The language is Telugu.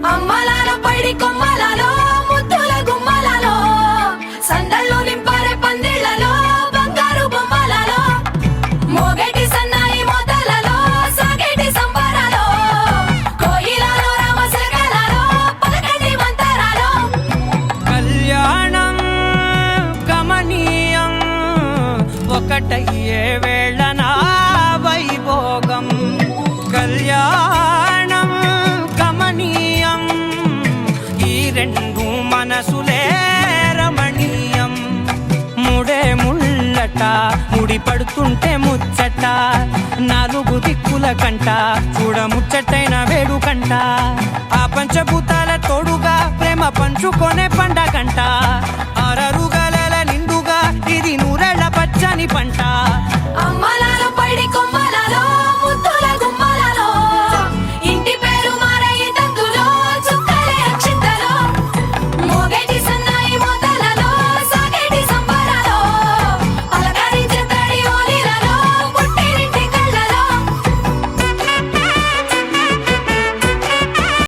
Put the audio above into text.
అమ్మలాలో పైడి కొమ్మలలో ముద్దుల గుమ్మలలో సందళ్ళు నింపారే పందిళ్లలో బంగారు బొమ్మలలో మోగేటి సన్నాయి మోతలలో సాగేటి సంబరాలో కోయిలలో రామశకలలో పలకటి మంతరాలో కళ్యాణం గమనీయం ఒకటయ్యే వేళనా వైభోగం కళ్యాణం గమనీయం ఈ రెండు మనసులే రమణీయం ముడే ముళ్ళట ముడి పడుతుంటే ముచ్చట నాలుగు దిక్కుల కంట చూడ ముచ్చటైన వేడుకంట ఆ పంచభూతాల తోడుగా ప్రేమ పంచుకొనే పండగంట ఆరరుగల నిండుగా ఇది నూరెళ్ళ పచ్చని పంట అమ్మల